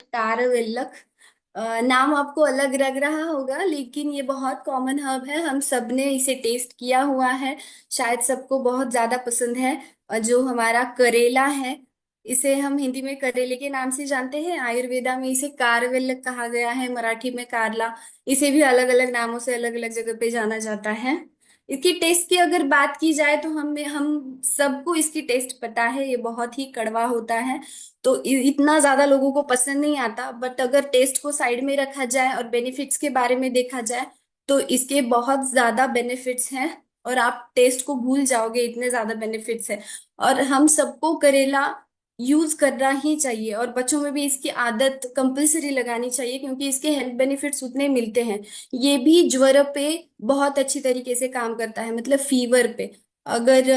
कारवेल्लक। नाम आपको अलग लग रहा होगा, लेकिन ये बहुत कॉमन हर्ब है। हम सब ने इसे टेस्ट किया हुआ है, शायद सबको बहुत ज्यादा पसंद है। और जो हमारा करेला है, इसे हम हिंदी में करेले के नाम से जानते हैं। आयुर्वेदा में इसे कारवेल्लक कहा गया है, मराठी में कारला। इसे भी अलग अलग नामों से अलग अलग जगह पे जाना जाता है। इसकी टेस्ट की अगर बात की जाए तो हम सबको इसकी टेस्ट पता है, ये बहुत ही कड़वा होता है। तो इतना ज्यादा लोगों को पसंद नहीं आता। बट अगर टेस्ट को साइड में रखा जाए और बेनिफिट्स के बारे में देखा जाए, तो इसके बहुत ज्यादा बेनिफिट्स हैं। और आप टेस्ट को भूल जाओगे, इतने ज्यादा बेनिफिट्स है। और हम सबको करेला यूज करना ही चाहिए, और बच्चों में भी इसकी आदत कंपलसरी लगानी चाहिए, क्योंकि इसके हेल्थ बेनिफिट्स उतने मिलते हैं। ये भी ज्वर पे बहुत अच्छी तरीके से काम करता है, मतलब फीवर पे। अगर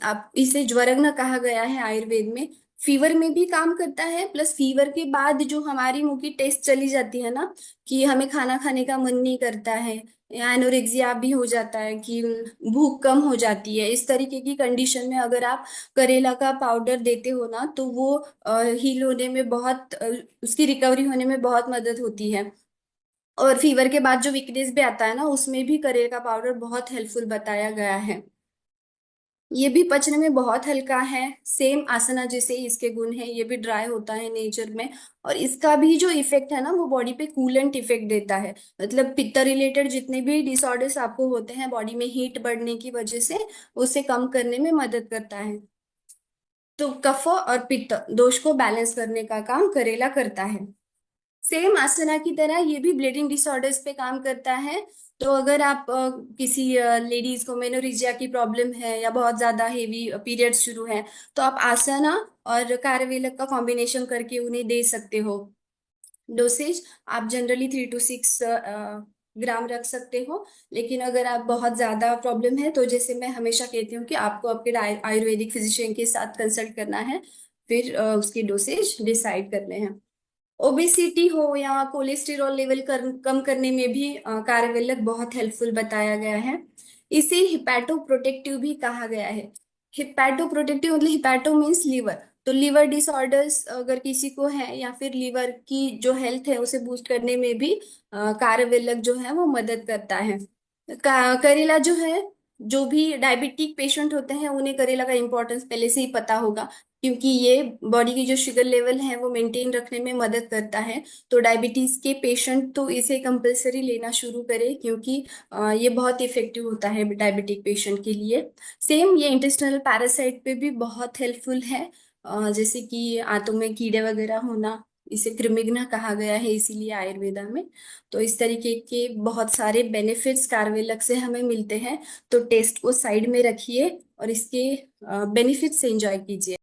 आप इसे ज्वरग्न कहा गया है आयुर्वेद में। फीवर में भी काम करता है, प्लस फीवर के बाद जो हमारी मुंह की टेस्ट चली जाती है ना, कि हमें खाना खाने का मन नहीं करता है, या एनोरेक्सिया भी हो जाता है कि भूख कम हो जाती है, इस तरीके की कंडीशन में अगर आप करेला का पाउडर देते हो ना, तो वो हील होने में बहुत उसकी रिकवरी होने में बहुत मदद होती है। और फीवर के बाद जो वीकनेस भी आता है ना, उसमें भी करेला का पाउडर बहुत हेल्पफुल बताया गया है। ये भी पचने में बहुत हल्का है, सेम आसना जैसे ही इसके गुण है। ये भी ड्राई होता है नेचर में। और इसका भी जो इफेक्ट है ना, वो बॉडी पे कूलेंट इफेक्ट देता है। मतलब पित्त रिलेटेड जितने भी डिसऑर्डर्स आपको होते हैं बॉडी में हीट बढ़ने की वजह से, उसे कम करने में मदद करता है। तो कफ और पित्त दोष को बैलेंस करने का काम करेला करता है। सेम आसना की तरह ये भी ब्लीडिंग डिसऑर्डर्स पे काम करता है। तो अगर आप किसी लेडीज को मेनोरेजिया की प्रॉब्लम है, या बहुत ज्यादा हेवी पीरियड्स शुरू है, तो आप आसना और कार्यवेलक का कॉम्बिनेशन करके उन्हें दे सकते हो। डोसेज आप जनरली 3 to 6 ग्राम रख सकते हो। लेकिन अगर आप बहुत ज्यादा प्रॉब्लम है, तो जैसे मैं हमेशा कहती हूँ कि आपको आपके आयुर्वेदिक फिजिशियन के साथ कंसल्ट करना है, फिर उसकी डोसेज डिसाइड करने हैं। ओबेसिटी हो या कोलेस्टेरॉल लेवल कम करने में भी कारवेलक बहुत हेल्पफुल बताया गया है। इसे हिपैटो प्रोटेक्टिव भी कहा गया है। हिपैटो प्रोटेक्टिव मतलब हिपैटो मीन्स लीवर। तो लीवर डिसऑर्डर्स अगर किसी को है, या फिर लीवर की जो हेल्थ है उसे बूस्ट करने में भी कारवेलक जो है वो मदद करता है। करेला जो है, जो भी डायबिटिक पेशेंट होते हैं उन्हें करेला का इम्पोर्टेंस पहले से ही पता होगा, क्योंकि ये बॉडी की जो शुगर लेवल है वो मेंटेन रखने में मदद करता है। तो डायबिटीज के पेशेंट तो इसे कंपलसरी लेना शुरू करें, क्योंकि ये बहुत इफेक्टिव होता है डायबिटिक पेशेंट के लिए। सेम ये इंटेस्टिनल पैरासाइट पे भी बहुत हेल्पफुल है। जैसे कि आंतों में कीड़े वगैरह होना, इसे कृमिघ्न कहा गया है इसीलिए आयुर्वेदा में। तो इस तरीके के बहुत सारे बेनिफिट्स कार्वेलक से हमें मिलते हैं। तो टेस्ट को साइड में रखिए और इसके बेनिफिट्स से एंजॉय कीजिए।